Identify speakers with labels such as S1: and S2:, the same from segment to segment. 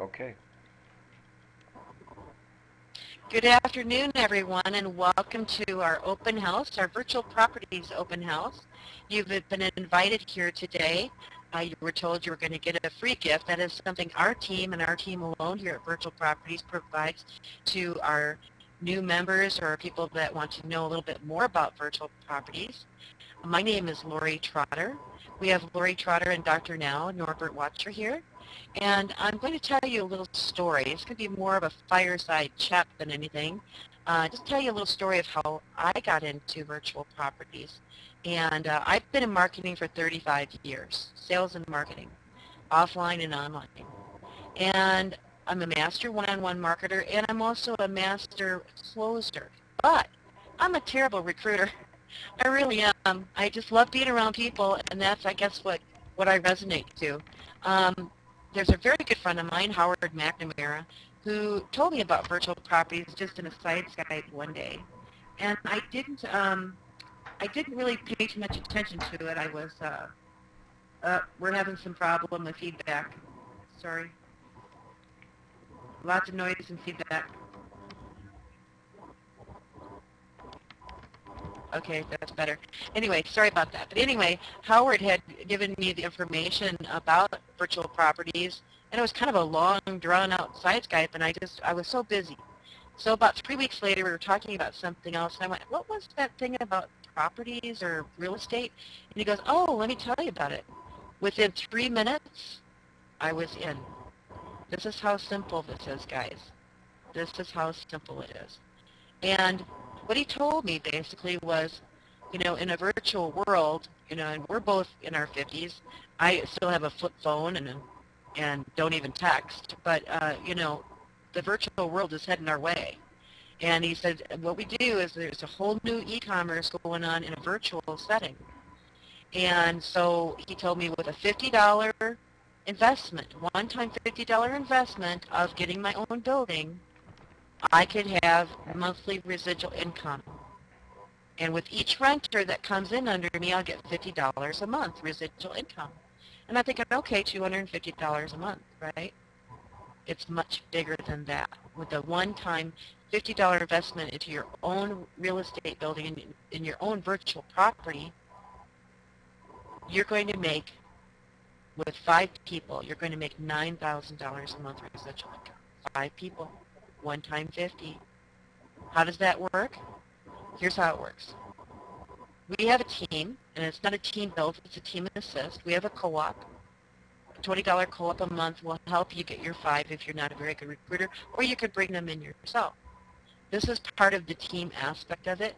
S1: Okay.
S2: Good afternoon, everyone, and welcome to our open house, our virtual properties open house. You've been invited here today. You were told you were going to get a free gift. That is something our team and our team alone here at Virtual Properties provides to our new members or people that want to know a little bit more about virtual properties. My name is Lori Trotter. We have Lori Trotter and Dr. Now, Norbert Watcher here. And I'm going to tell you a little story. It's going to be more of a fireside chat than anything. Just tell you a little story of how I got into virtual properties. And I've been in marketing for 35 years, sales and marketing, offline and online. And I'm a master one-on-one marketer, and I'm also a master closer. But I'm a terrible recruiter. I really am. I just love being around people, and that's, I guess, what I resonate to. Um, there's a very good friend of mine, Howard McNamara, who told me about virtual properties just in a side Skype one day, and I didn't really pay too much attention to it. We're having some problem with feedback. Sorry, lots of noise and feedback. Okay, that's better. Anyway, sorry about that. But anyway, Howard had given me the information about virtual properties, and it was kind of a long, drawn-out side Skype, and I was so busy. So about 3 weeks later, we were talking about something else, and I went, what was that thing about properties or real estate? And he goes, oh, let me tell you about it. Within 3 minutes, I was in. This is how simple this is, guys. This is how simple it is. And what he told me basically was, in a virtual world, and we're both in our 50s. I still have a flip phone and don't even text, but the virtual world is heading our way. And he said, what we do is there's a whole new e-commerce going on in a virtual setting. And so he told me with a $50 investment, one-time $50 investment of getting my own building, I could have monthly residual income. And with each renter that comes in under me, I'll get $50 a month residual income. And I'm thinking, okay, $250 a month, right? It's much bigger than that. With a one-time $50 investment into your own real estate building, in your own virtual property, you're going to make, with 5 people, you're going to make $9,000 a month residual income. 5 people. One time 50. How does that work? Here's how it works. We have a team, and it's not a team build, it's a team assist. We have a co-op. A $20 co-op a month will help you get your 5 if you're not a very good recruiter, or you could bring them in yourself. This is part of the team aspect of it.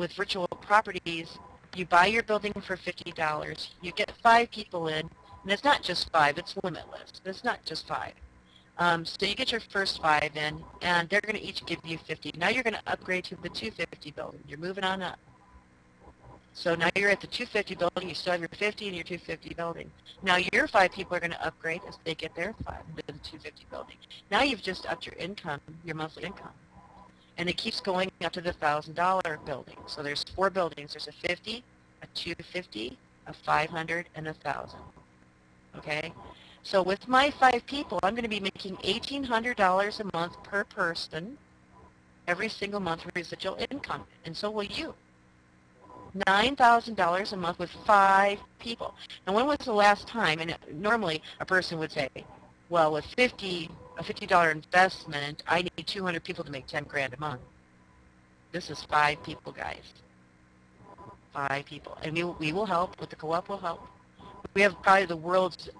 S2: With virtual properties, you buy your building for $50. You get 5 people in, and it's not just 5, it's limitless. It's not just 5. So you get your first 5 in, and they're going to each give you 50. Now you're going to upgrade to the 250 building. You're moving on up. So now you're at the 250 building. You still have your 50 in your 250 building. Now your 5 people are going to upgrade as they get their 5 into the 250 building. Now you've just upped your income, your monthly income. And it keeps going up to the $1,000 building. So there's 4 buildings. There's a 50, a 250, a 500, and a 1,000. Okay? So with my 5 people, I'm going to be making $1,800 a month per person every single month residual income, and so will you. $9,000 a month with 5 people. Now, when was the last time, and normally a person would say, well, with a $50 investment, I need 200 people to make 10 grand a month. This is 5 people, guys. 5 people. And we will help, with the co-op will help. We have probably the world's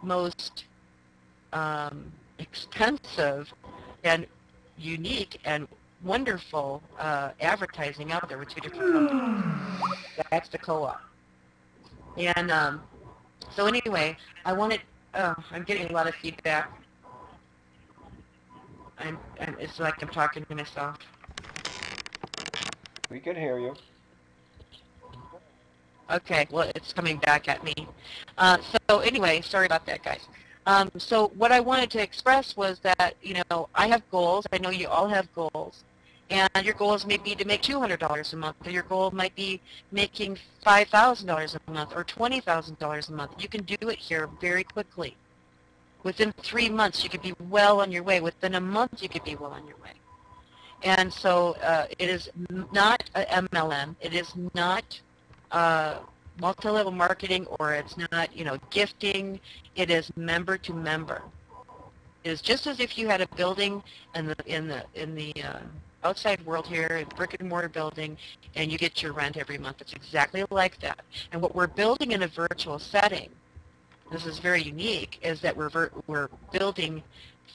S2: most expensive and unique and wonderful advertising out there with 2 different companies. That's the co-op. And so anyway, I'm getting a lot of feedback. It's like I'm talking to myself.
S1: We can hear you.
S2: Okay, well, it's coming back at me. So anyway, sorry about that, guys. So what I wanted to express was that, I have goals. I know you all have goals. And your goals may be to make $200 a month, or your goal might be making $5,000 a month or $20,000 a month. You can do it here very quickly. Within 3 months, you could be well on your way. Within a month, you could be well on your way. And so it is not a MLM. It is not multi-level marketing, or it's not, gifting. It is member to member. It is just as if you had a building in the outside world here, a brick and mortar building, and you get your rent every month. It's exactly like that. And what we're building in a virtual setting, this is very unique, is that we're building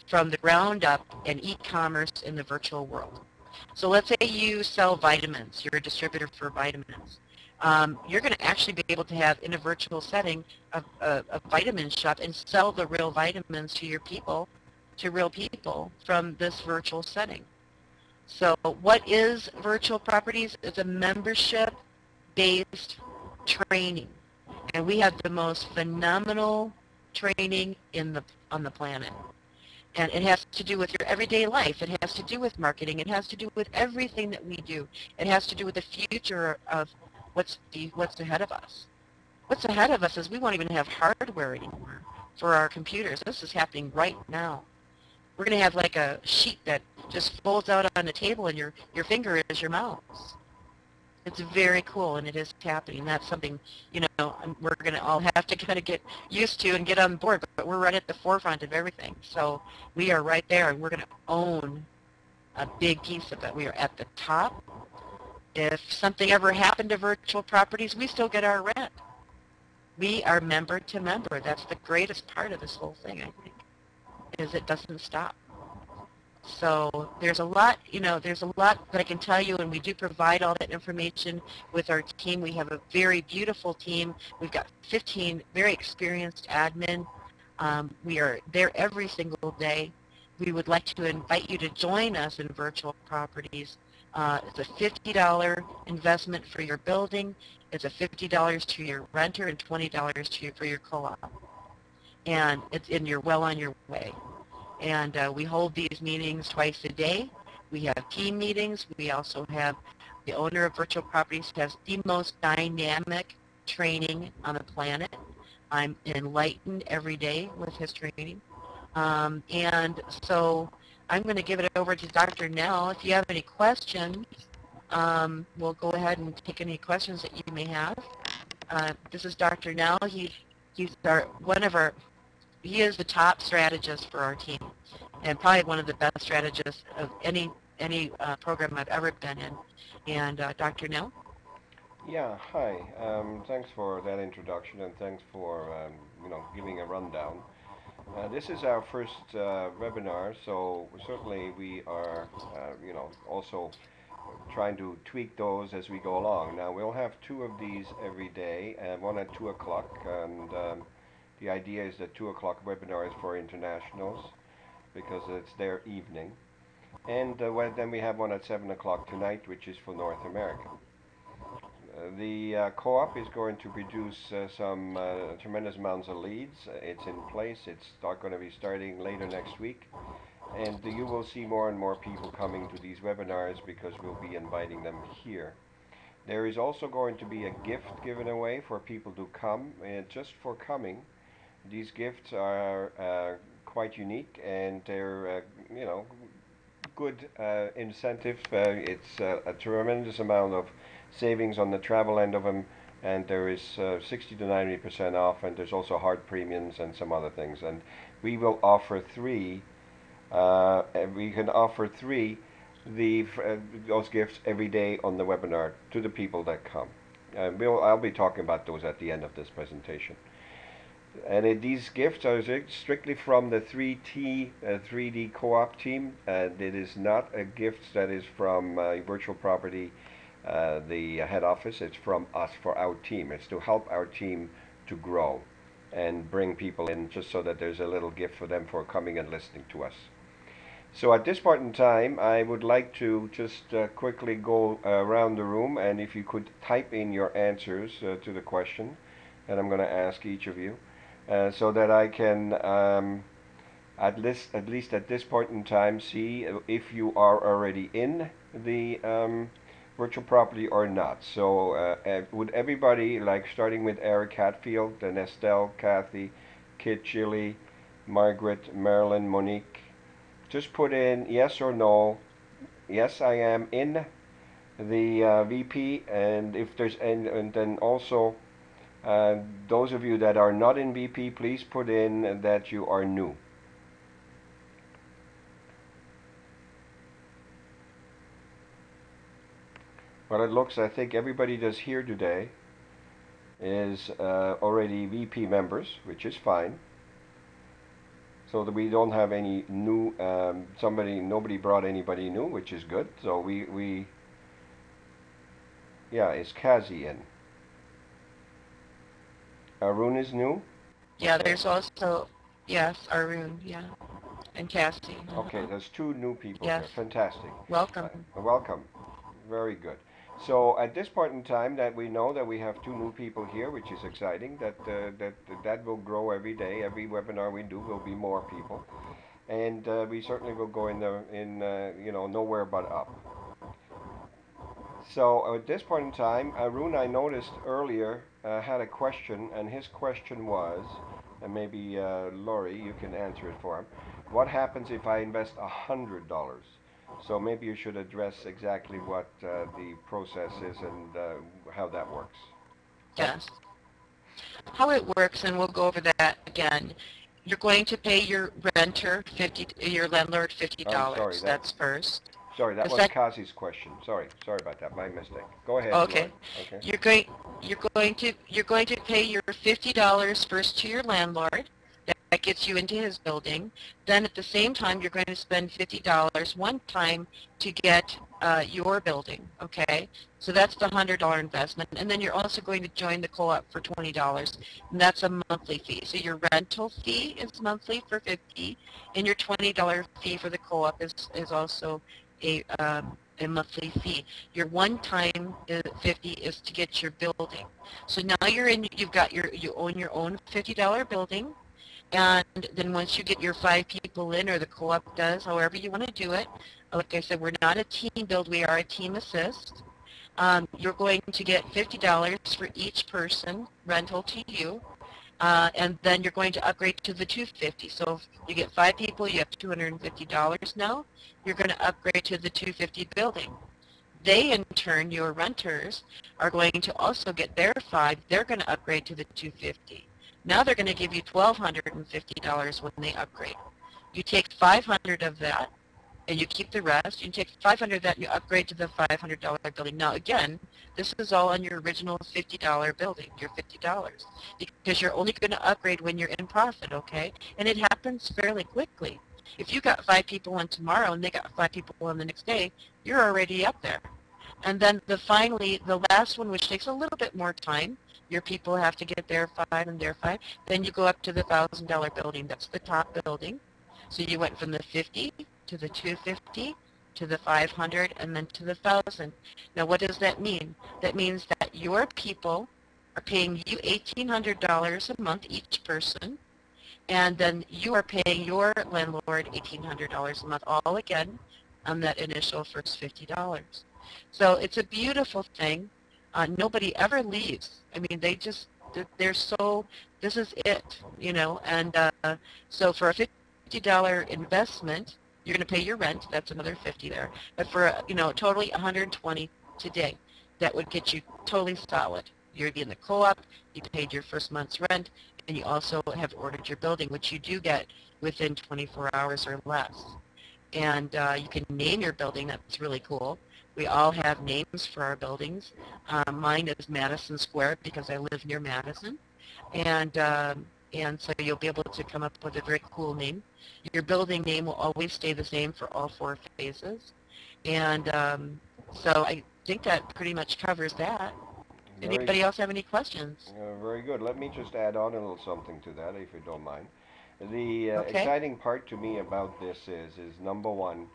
S2: from the ground up an e-commerce in the virtual world. So let's say you sell vitamins. You're a distributor for vitamins. You're going to actually be able to have, in a virtual setting, a vitamin shop and sell the real vitamins to your people, to real people from this virtual setting. So what is Virtual Properties? It's a membership-based training. And we have the most phenomenal training on the planet. And it has to do with your everyday life. It has to do with marketing. It has to do with everything that we do. It has to do with the future of what's ahead of us. What's ahead of us is we won't even have hardware anymore for our computers. This is happening right now. We're going to have like a sheet that just folds out on the table, and your finger is your mouse. It's very cool, and it is happening. That's something, we're going to all have to kind of get used to and get on board, but we're right at the forefront of everything. So we are right there, and we're going to own a big piece of it. We are at the top. If something ever happened to Virtual Properties, we still get our rent. We are member to member. That's the greatest part of this whole thing, I think, is it doesn't stop. So there's a lot, there's a lot that I can tell you, and we do provide all that information with our team. We have a very beautiful team. We've got 15 very experienced admin. We are there every single day. We would like to invite you to join us in Virtual Properties. It's a $50 investment for your building. It's a $50 to your renter and $20 for your co-op. And you're well on your way. And we hold these meetings twice a day. We have team meetings. We also have the owner of Virtual Properties has the most dynamic training on the planet. I'm enlightened every day with his training. And so I'm going to give it over to Dr. Nell. If you have any questions, we'll go ahead and take any questions that you may have. This is Dr. Nell. He is the top strategist for our team, and probably one of the best strategists of any program I've ever been in. And Dr. Nell?
S1: Yeah, hi. Thanks for that introduction, and thanks for giving a rundown. This is our first webinar, so certainly we are also trying to tweak those as we go along. Now we'll have two of these every day, one at 2 o'clock, and the idea is that 2 o'clock webinar is for internationals because it's their evening. And then we have one at 7 o'clock tonight, which is for North America. The co-op is going to produce some tremendous amounts of leads. It's in place. It's going to be starting later next week. And you will see more and more people coming to these webinars because we'll be inviting them here. There is also going to be a gift given away for people to come, and just for coming. These gifts are quite unique, and they're good incentive. It's a tremendous amount of savings on the travel end of them, and there is 60 to 90% off, and there's also hard premiums and some other things. And we will offer three. We can offer those gifts every day on the webinar to the people that come. I'll be talking about those at the end of this presentation. And these gifts are strictly from the 3D co-op team, and it is not a gift that is from Virtual Property, the head office. It's from us, for our team. It's to help our team to grow and bring people in, just so that there's a little gift for them for coming and listening to us. So at this point in time, I would like to just quickly go around the room, and if you could type in your answers to the question that I'm going to ask each of you. So that I can, at least at this point in time, see if you are already in the virtual property or not. So would everybody, like starting with Eric Hatfield, then Estelle, Kathy, Kit Chili, Margaret, Marilyn, Monique. Just put in yes or no. Yes, I am in the VP, and if there's and then also those of you that are not in VP, please put in that you are new. Well, it looks, I think everybody that's here today is already VP members, which is fine. So that we don't have any new, nobody brought anybody new, which is good. So yeah, is Kazi in? Arun is new?
S2: Yeah,
S1: Okay.
S2: there's also, yes, Arun, yeah, and Cassie.
S1: Okay, there's two new people
S2: Yes,
S1: here. Fantastic.
S2: welcome.
S1: Welcome. Very good. So at this point in time, that we know that we have two new people here, which is exciting. That will grow every day. Every webinar we do will be more people, and we certainly will go in nowhere but up. So at this point in time, Arun, I noticed earlier had a question, and his question was, and maybe Laurie, you can answer it for him. What happens if I invest $100? So maybe you should address exactly what the process is and how that works.
S2: Yes. How it works, and we'll go over that again. You're going to pay your renter your landlord $50.
S1: I'm sorry,
S2: That's first.
S1: that
S2: The
S1: was
S2: sec
S1: Kazi's question. Sorry about that. My mistake. Go ahead, Laurie.
S2: Okay.
S1: Okay.
S2: You're going to pay your $50 first to your landlord. That gets you into his building. Then at the same time, you're going to spend $50 one time to get your building. Okay. So that's the $100 investment. And then you're also going to join the co-op for $20, and that's a monthly fee. So your rental fee is monthly for $50, and your $20 fee for the co-op is also a monthly fee. Your one-time 50 is to get your building. So now you own your own $50 building, and then once you get your 5 people in, or the co-op does, however you want to do it, like I said, we're not a team build, we are a team assist. You're going to get $50 for each person rental to you. And then you're going to upgrade to the 250. So if you get 5 people, you have $250 now. You're going to upgrade to the 250 building. They, in turn, your renters, are going to also get their 5. They're going to upgrade to the 250. Now they're going to give you $1,250 when they upgrade. You take 500 of that, and you keep the rest. You take 500 of that, and you upgrade to the $500 building. Now, again, this is all on your original $50 building, your $50, because you're only going to upgrade when you're in profit, okay? And it happens fairly quickly. If you got 5 people in tomorrow and they got 5 people in the next day, you're already up there. And then the last one, which takes a little bit more time, your people have to get their 5 and their 5. Then you go up to the $1,000 building. That's the top building. So you went from the 50 to the 250 to the 500 and then to the 1,000. Now what does that mean? That means that your people are paying you $1,800 a month each person, and then you are paying your landlord $1,800 a month, all again on that initial first $50. So it's a beautiful thing. Nobody ever leaves. I mean, they're so, this is it, and so for a $50 investment, you're going to pay your rent. That's another 50 there. But for, totally 120 today, that would get you totally solid. You'd be in the co-op, you paid your first month's rent, and you also have ordered your building, which you do get within 24 hours or less. And you can name your building. That's really cool. We all have names for our buildings. Mine is Madison Square because I live near Madison. And so you'll be able to come up with a very cool name. Your building name will always stay the same for all 4 phases. And so I think that pretty much covers that. Anybody else have any questions?
S1: Very good. Let me just add on a little something to that, if you don't mind. The
S2: Okay.
S1: exciting part to me about this is number one,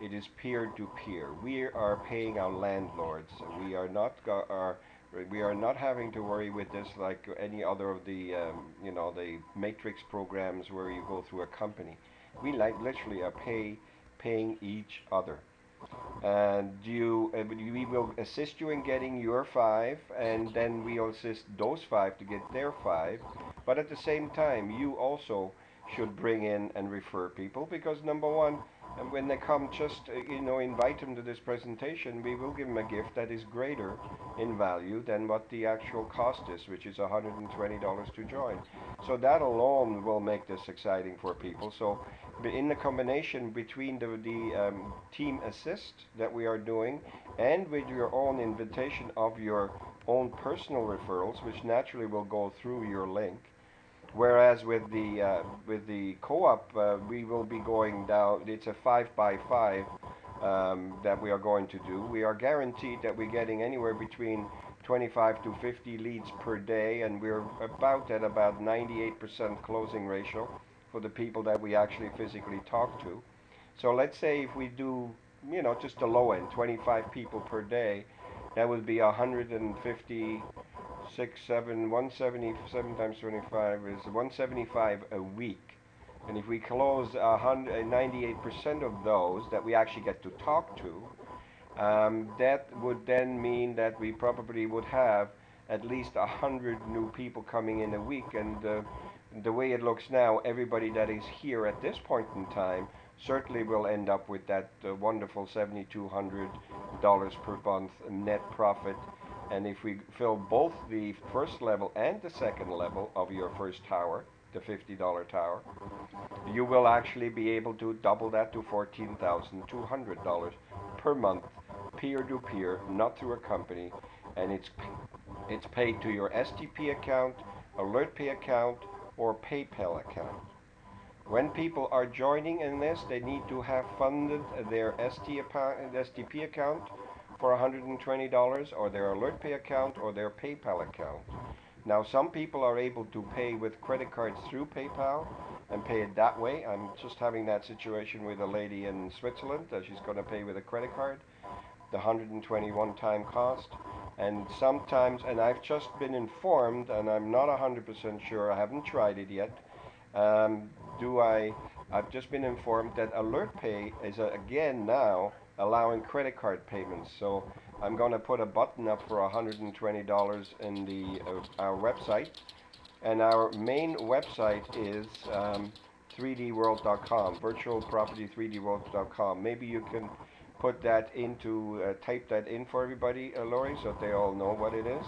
S1: it is peer-to-peer. We are paying our landlords. We are not having to worry with this like any other of the the matrix programs where you go through a company. We literally are paying each other. And we will assist you in getting your 5, and then we'll assist those 5 to get their 5. But at the same time, you also should bring in and refer people, because number one, and when they come, just invite them to this presentation. We will give them a gift that is greater in value than what the actual cost is, which is $120 to join. So that alone will make this exciting for people. So in the combination between the team assist that we are doing, and with your own invitation of your own personal referrals, which naturally will go through your link. Whereas with the co-op, we will be going down. It's a 5 by 5 that we are going to do. We are guaranteed that we're getting anywhere between 25 to 50 leads per day, and we're about 98% closing ratio for the people that we actually physically talk to. So let's say if we do, just the low end, 25 people per day, that would be 150, 177 times 25 is 175 a week. And if we close 98% of those that we actually get to talk to, that would then mean that we probably would have at least 100 new people coming in a week. And the way it looks now, everybody that is here at this point in time certainly will end up with that wonderful $7,200 per month net profit. And if we fill both the first level and the second level of your first tower, the $50 tower, you will actually be able to double that to $14,200 per month, peer-to-peer, not through a company, and it's paid to your STP account, AlertPay account, or PayPal account. When people are joining in this, they need to have funded their STP account for $120, or their AlertPay account, or their PayPal account. Now, some people are able to pay with credit cards through PayPal and pay it that way. I'm just having that situation with a lady in Switzerland that she's going to pay with a credit card, the 121 time cost. And sometimes, and I've just been informed, and I'm not 100% sure, I haven't tried it yet, I've just been informed that AlertPay is again now allowing credit card payments. So I'm going to put a button up for $120 in our website, and our main website is 3dworld.com, virtualproperty3dworld.com. Maybe you can put that type that in for everybody, Lori, so they all know what it is.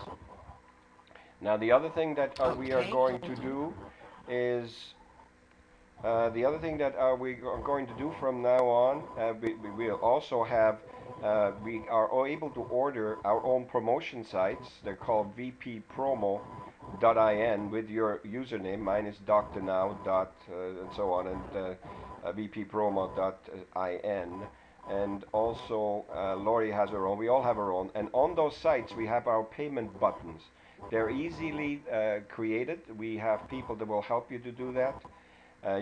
S1: Now the other thing that we are going to do is the other thing that we are going to do from now on, we will also have, we are able to order our own promotion sites. They're called vppromo.in with your username. Mine is drnow. And so on, and vppromo.in. And also Lori has her own. We all have our own. And on those sites, we have our payment buttons. They're easily created. We have people that will help you to do that.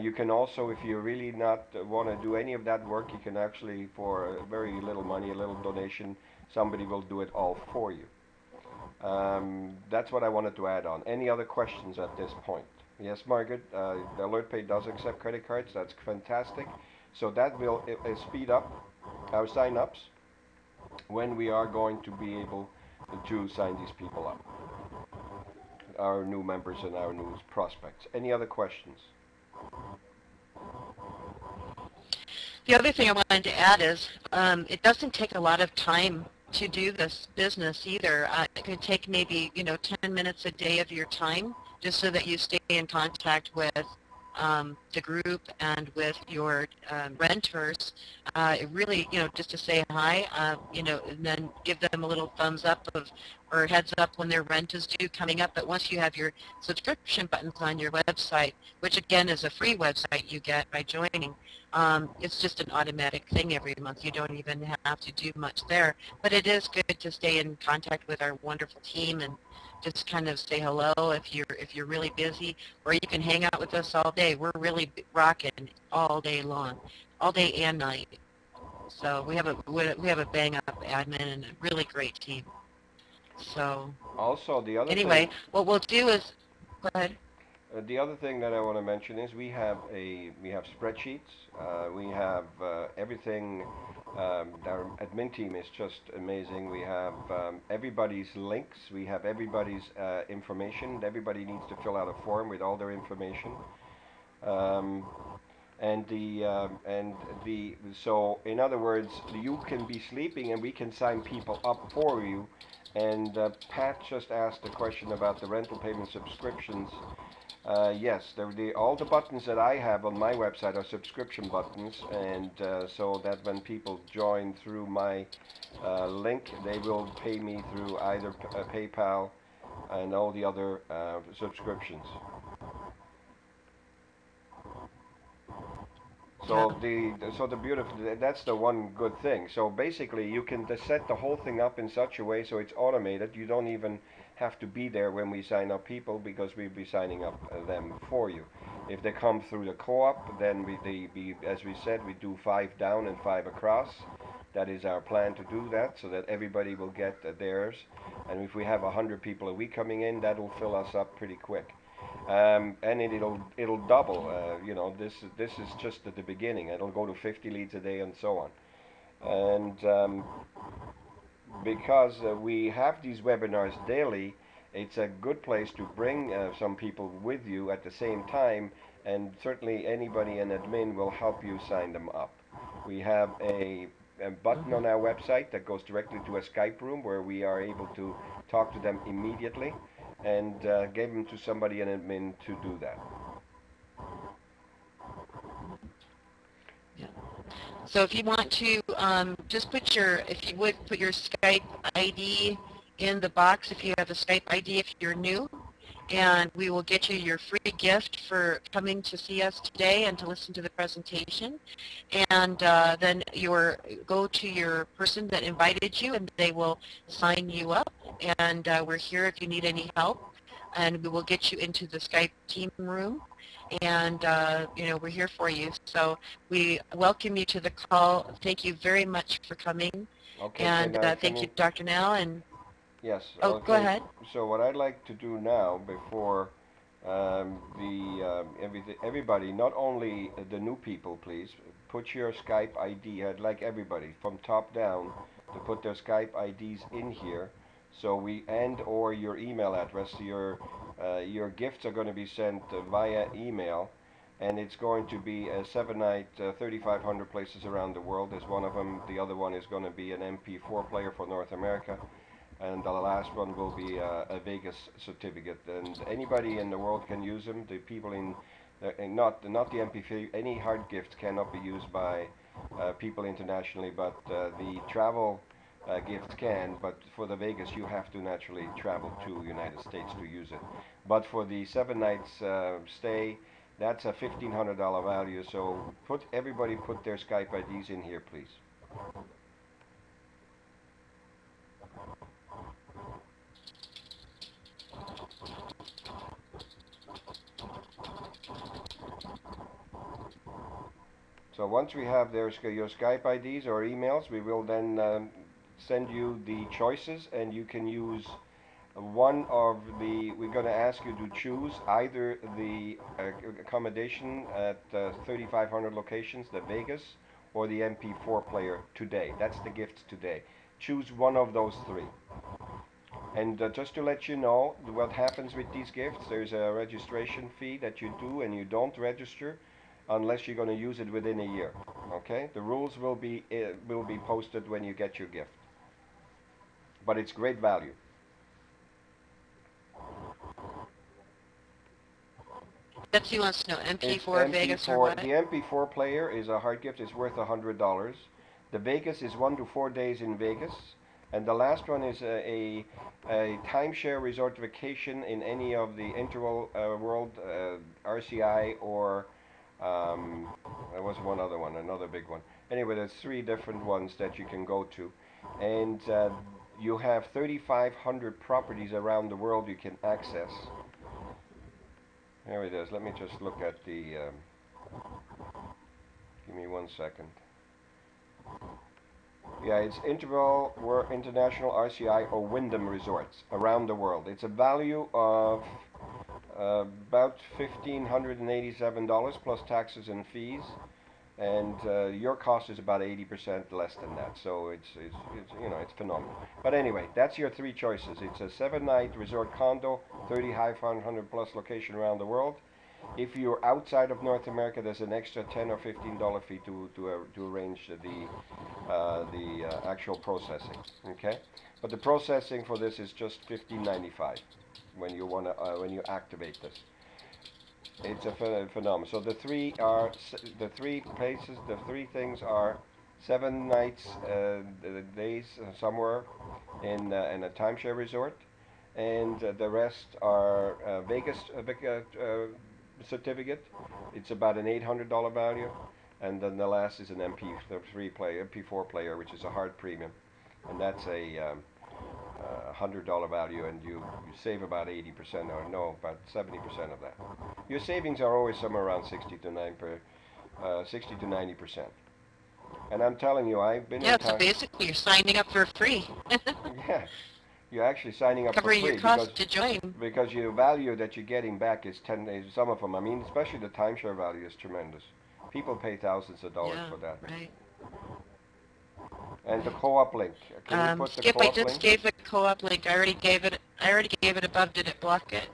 S1: You can also, if you really not want to do any of that work, you can actually, for very little money, a little donation, somebody will do it all for you. That's what I wanted to add on. Any other questions at this point? Yes, Margaret, the AlertPay does accept credit cards. That's fantastic. So that will speed up our sign-ups when we are going to be able to sign these people up, our new members and our new prospects. Any other questions?
S2: The other thing I wanted to add is it doesn't take a lot of time to do this business either. It could take maybe 10 minutes a day of your time, just so that you stay in contact with the group and with your renters. Really, just to say hi, and then give them a little thumbs up or heads up when their rent is due coming up. But once you have your subscription buttons on your website, which again is a free website you get by joining, it's just an automatic thing every month. You don't even have to do much there. But it is good to stay in contact with our wonderful team and just kind of say hello if you're really busy, or you can hang out with us all day. We're really rocking all day long, all day and night. So we have a bang up admin and a really great team. So
S1: also the other
S2: anyway, what we'll do is go ahead.
S1: The other thing that I want to mention is we have spreadsheets. We have everything. Our admin team is just amazing. We have everybody's links. We have everybody's information. Everybody needs to fill out a form with all their information. Um, and the so in other words, you can be sleeping and we can sign people up for you. And Pat just asked a question about the rental payment subscriptions. Yes, all the buttons that I have on my website are subscription buttons, and so that when people join through my link, they will pay me through either PayPal and all the other subscriptions.
S2: Yeah.
S1: So the beautiful, that's the one good thing. So basically, you can set the whole thing up in such a way so it's automated. You don't even have to be there when we sign up people because we'll be signing up them for you. If they come through the co-op, then as we said, we do 5 down and 5 across. That is our plan to do that so that everybody will get theirs. And if we have 100 people a week coming in, that will fill us up pretty quick. And it'll double. This is just at the beginning. It'll go to 50 leads a day and so on. And because we have these webinars daily, it's a good place to bring some people with you at the same time. And certainly anybody in admin will help you sign them up. We have a button
S2: Hmm.
S1: on our website that goes directly to a Skype room where we are able to talk to them immediately and give them to somebody in admin to do that.
S2: Yeah. So if you want to, just if you would, put your Skype ID in the box if you have a Skype ID if you're new, and we will get you your free gift for coming to see us today and to listen to the presentation. And then go to your person that invited you, and they will sign you up. And we're here if you need any help, and we will get you into the Skype team room. And we're here for you. So we welcome you to the call. Thank you very much for coming,
S1: Okay,
S2: and
S1: can
S2: thank you,
S1: you?
S2: Dr. Nell. And
S1: Yes.
S2: oh, go
S1: Okay.
S2: ahead.
S1: So what I'd like to do now, before everybody, not only the new people, please put your Skype ID. I'd like everybody from top down to put their Skype IDs in here. So or your email address. Your gifts are going to be sent via email, and it's going to be a 7-night, 3,500 places around the world is one of them. The other one is going to be an MP4 player for North America, and the last one will be a Vegas certificate. And anybody in the world can use them. The people not the MP3. Any hard gift cannot be used by people internationally, but the travel gifts can. But for the Vegas, you have to naturally travel to United States to use it. But for the 7 nights stay, that's a $1,500 value. So everybody put their Skype IDs in here, please. So once we have your Skype IDs or emails, we will then send you the choices, and you can use one of the. We're going to ask you to choose either the accommodation at 3,500 locations, the Vegas, or the MP4 player today. That's the gifts today. Choose one of those three. And just to let you know what happens with these gifts, there's a registration fee that you do, and you don't register unless you're going to use it within a year. Okay? The rules will be posted when you get your gift. But it's great value.
S2: Betsy wants to know
S1: It's
S2: MP4 Vegas or
S1: MP4.
S2: what?
S1: The MP4 player is a hard gift. It's worth $100. The Vegas is 1 to 4 days in Vegas, and the last one is a timeshare resort vacation in any of the Interval World, RCI, or there was one other one, another big one. Anyway, there's 3 different ones that you can go to, and you have 3,500 properties around the world you can access. Here it is. Let me just look at the. Give me 1 second. Yeah, it's Interval World International RCI or Wyndham Resorts around the world. It's a value of about $1,587 plus taxes and fees, and your cost is about 80% less than that. So it's phenomenal. But anyway, that's your 3 choices. It's a 7-night resort condo, 3,500 plus location around the world. If you're outside of North America, there's an extra $10 or $15 fee to arrange the actual processing. Okay, but the processing for this is just $15.95 when you activate this. It's a phenomenon. So the three places, the three things are 7 nights, days somewhere in a timeshare resort, and the rest are Vegas certificate. It's about an $800 value, and then the last is an MP3 player, MP4 player, which is a hard premium, and that's a $100 value, and you save about 80%, or no, about 70% of that. Your savings are always somewhere around 60 to 90%. And I'm telling you, I've been in
S2: Yeah, so
S1: time.
S2: basically you're signing up for free,
S1: Yeah, you're actually signing up for
S2: covering your
S1: free
S2: costs to join.
S1: because your value that you're getting back is some of them. I mean, especially the timeshare value is tremendous. People pay thousands of dollars
S2: Yeah,
S1: for that.
S2: right.
S1: And the co-op link. Can you put the
S2: Skip, I
S1: co-op
S2: just
S1: link?
S2: gave the co-op link. I already gave it. I already gave it above. Did it block it?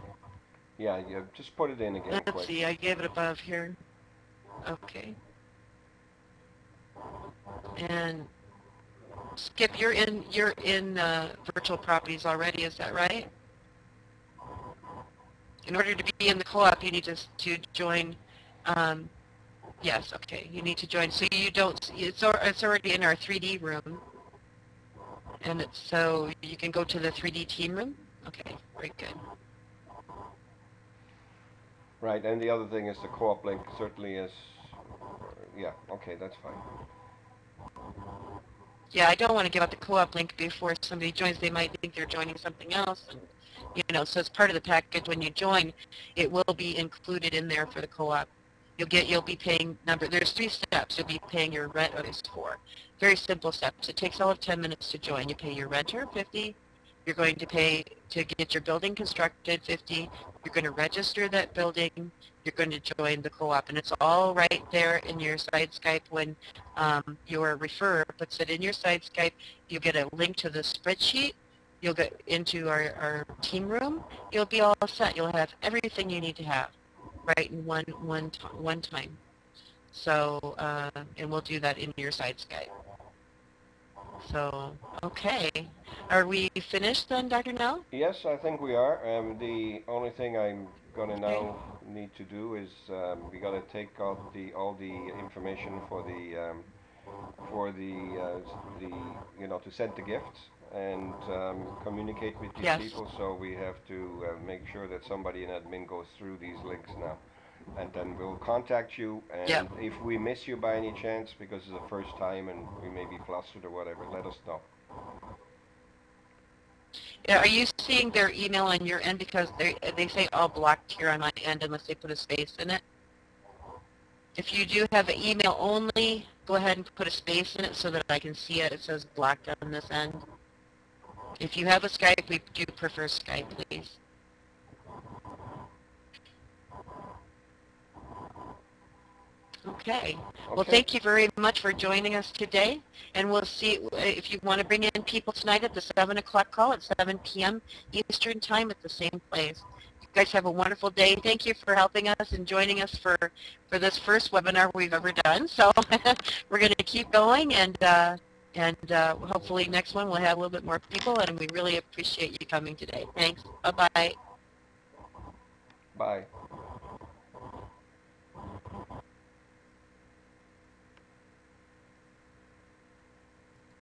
S1: Yeah, you just put it in again,
S2: Let's
S1: quick.
S2: see. I gave it above here. Okay. And Skip, you're in virtual properties already. Is that right? In order to be in the co-op, you need to join. Yes. Okay. You need to join. So you don't. It's already in our 3D room, and so you can go to the 3D team room. Okay. Very good.
S1: Right, and the other thing is the co-op link certainly is, yeah, okay, that's fine.
S2: Yeah, I don't want to give out the co-op link before somebody joins. They might think they're joining something else. And, so it's part of the package when you join. It will be included in there for the co-op. You'll be paying there's 3 steps. You'll be paying your rent, or there's 4. Very simple steps. It takes all of 10 minutes to join. You pay your renter, 50. You're going to pay to get your building constructed, 50. You're going to register that building. You're going to join the co-op, and it's all right there in your side Skype. When your referrer puts it in your side Skype, you'll get a link to the spreadsheet. You'll get into our team room. You'll be all set. You'll have everything you need to have right in one time. So, and we'll do that in your side Skype. So, okay. Are we finished then, Dr. Nell?
S1: Yes, I think we are. The only thing I'm gonna now need to do is we gotta take out all the information for the to send the gifts and communicate with these
S2: Yes.
S1: people. So we have to make sure that somebody in admin goes through these links now, and then we'll contact you. And
S2: Yep.
S1: if we miss you by any chance because it's the first time and we may be flustered or whatever, let us know.
S2: Are you seeing their email on your end? Because they say all blocked here on my end unless they put a space in it. If you do have an email only, go ahead and put a space in it so that I can see it. It says blocked on this end. If you have a Skype, we do prefer Skype, please. Okay. Well, thank you very much for joining us today. And we'll see if you want to bring in people tonight at the 7 o'clock call at 7 p.m. Eastern Time at the same place. You guys have a wonderful day. Thank you for helping us and joining us for this first webinar we've ever done. So we're going to keep going, and hopefully next one we'll have a little bit more people, and we really appreciate you coming today. Thanks. Bye-bye.
S1: Bye.